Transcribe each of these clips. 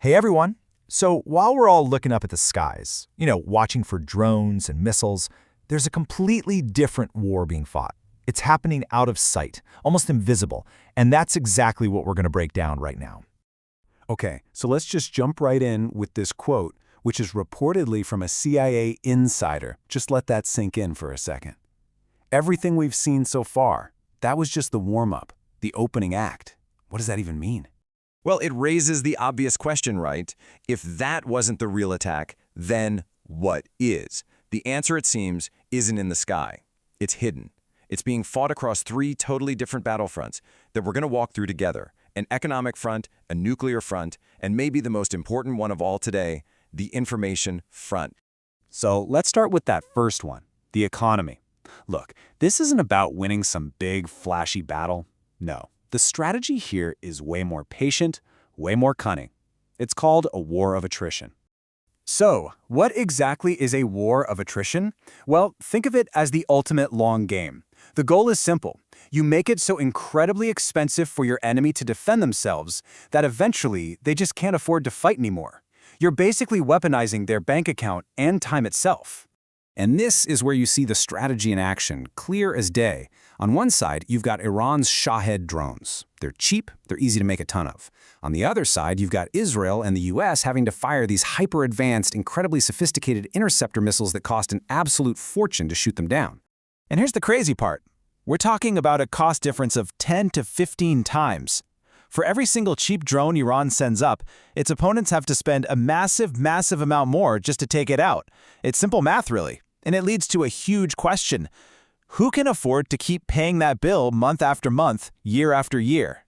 Hey everyone! So while we're all looking up at the skies, watching for drones and missiles, there's a completely different war being fought. It's happening out of sight, almost invisible, and that's exactly what we're going to break down right now. Okay, so let's just jump right in with this quote, which is reportedly from a CIA insider. Just let that sink in for a second. Everything we've seen so far, that was just the warm-up, the opening act. What does that even mean? Well, it raises the obvious question, right? If that wasn't the real attack, then what is? The answer, it seems, isn't in the sky. It's hidden. It's being fought across three totally different battlefronts that we're going to walk through together. An economic front, a nuclear front, and maybe the most important one of all today, the information front. So let's start with that first one, the economy. Look, this isn't about winning some big, flashy battle. No. The strategy here is way more patient, way more cunning. It's called a war of attrition. So, what exactly is a war of attrition? Well, think of it as the ultimate long game. The goal is simple. You make it so incredibly expensive for your enemy to defend themselves that eventually they just can't afford to fight anymore. You're basically weaponizing their bank account and time itself. And this is where you see the strategy in action, clear as day. On one side, you've got Iran's Shahed drones. They're cheap, they're easy to make a ton of. On the other side, you've got Israel and the US having to fire these hyper-advanced, incredibly sophisticated interceptor missiles that cost an absolute fortune to shoot them down. And here's the crazy part. We're talking about a cost difference of 10 to 15 times. For every single cheap drone Iran sends up, its opponents have to spend a massive amount more just to take it out. It's simple math, really. And it leads to a huge question. Who can afford to keep paying that bill month after month, year after year?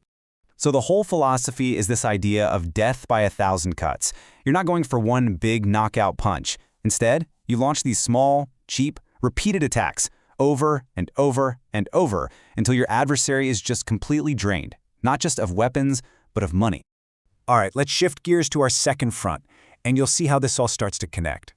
So the whole philosophy is this idea of death by 1,000 cuts. You're not going for one big knockout punch. Instead, you launch these small, cheap, repeated attacks over and over and over until your adversary is just completely drained, not just of weapons, but of money. All right, let's shift gears to our second front, and you'll see how this all starts to connect.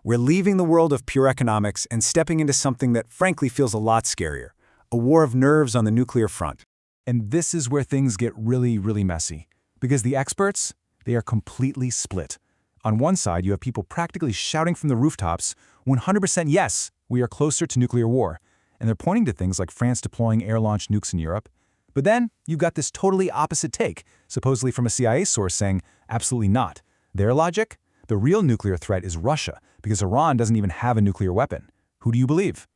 We're leaving the world of pure economics and stepping into something that frankly feels a lot scarier, a war of nerves on the nuclear front. And this is where things get really messy, because the experts, they are completely split. On one side, you have people practically shouting from the rooftops, 100% yes, we are closer to nuclear war, and they're pointing to things like France deploying air-launched nukes in Europe. But then, you've got this totally opposite take, supposedly from a CIA source saying, absolutely not. Their logic? The real nuclear threat is Russia, because Iran doesn't even have a nuclear weapon. Who do you believe?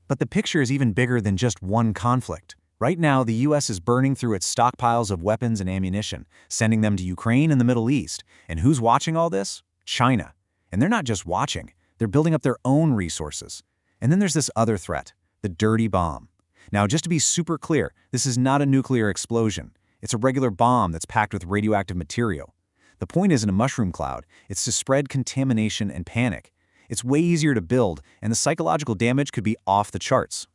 But the picture is even bigger than just one conflict. Right now, the US is burning through its stockpiles of weapons and ammunition, sending them to Ukraine and the Middle East. And who's watching all this? China. And they're not just watching, they're building up their own resources. And then there's this other threat, the dirty bomb. Now, just to be super clear, this is not a nuclear explosion. It's a regular bomb that's packed with radioactive material. The point isn't a mushroom cloud, it's to spread contamination and panic. It's way easier to build, and the psychological damage could be off the charts.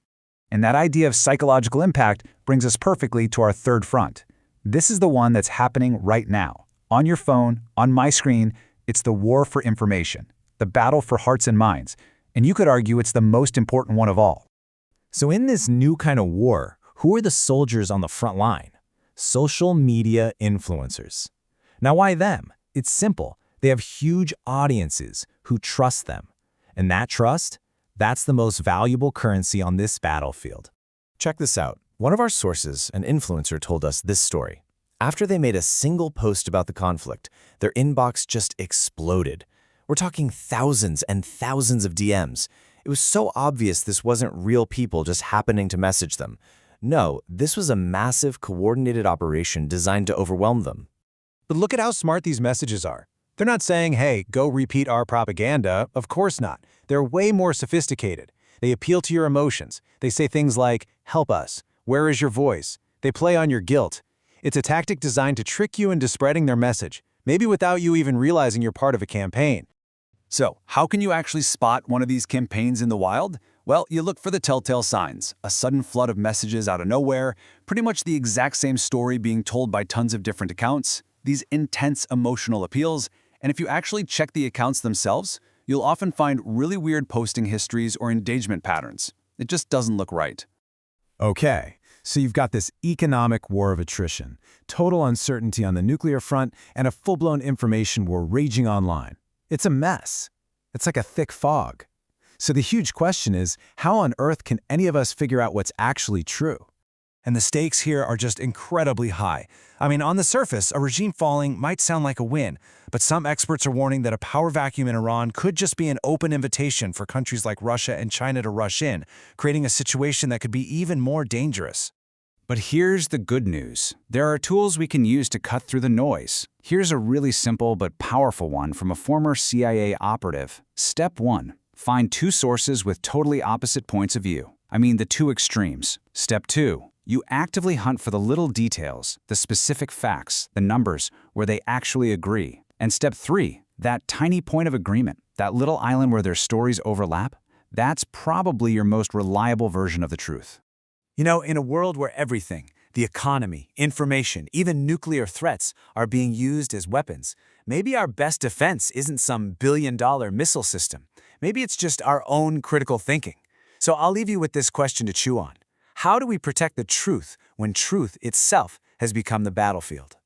And that idea of psychological impact brings us perfectly to our third front. This is the one that's happening right now. On your phone, on my screen, it's the war for information, the battle for hearts and minds. And you could argue it's the most important one of all. So in this new kind of war, who are the soldiers on the front line? Social media influencers. Now, why them? It's simple. They have huge audiences who trust them. And that trust, that's the most valuable currency on this battlefield. Check this out. One of our sources, an influencer, told us this story. After they made a single post about the conflict, their inbox just exploded. We're talking thousands and thousands of DMs. It was so obvious this wasn't real people just happening to message them. No, this was a massive coordinated operation designed to overwhelm them. But look at how smart these messages are. They're not saying, hey, go repeat our propaganda. Of course not. They're way more sophisticated. They appeal to your emotions. They say things like, help us. Where is your voice? They play on your guilt. It's a tactic designed to trick you into spreading their message, maybe without you even realizing you're part of a campaign. So, how can you actually spot one of these campaigns in the wild? Well, you look for the telltale signs, a sudden flood of messages out of nowhere, pretty much the exact same story being told by tons of different accounts, these intense emotional appeals, and if you actually check the accounts themselves, you'll often find really weird posting histories or engagement patterns. It just doesn't look right. Okay, So you've got this economic war of attrition, total uncertainty on the nuclear front, and a full-blown information war raging online. It's a mess. It's like a thick fog. So the huge question is, how on earth can any of us figure out what's actually true? And the stakes here are just incredibly high. I mean, on the surface, a regime falling might sound like a win, but some experts are warning that a power vacuum in Iran could just be an open invitation for countries like Russia and China to rush in, creating a situation that could be even more dangerous. But here's the good news. There are tools we can use to cut through the noise. Here's a really simple but powerful one from a former CIA operative. Step 1. Find two sources with totally opposite points of view. I mean the two extremes. Step 2. You actively hunt for the little details, the specific facts, the numbers, where they actually agree. And step 3, that tiny point of agreement, that little island where their stories overlap, that's probably your most reliable version of the truth. You know, in a world where everything, the economy, information, even nuclear threats are being used as weapons, maybe our best defense isn't some billion-dollar missile system. Maybe it's just our own critical thinking. So I'll leave you with this question to chew on. How do we protect the truth when truth itself has become the battlefield?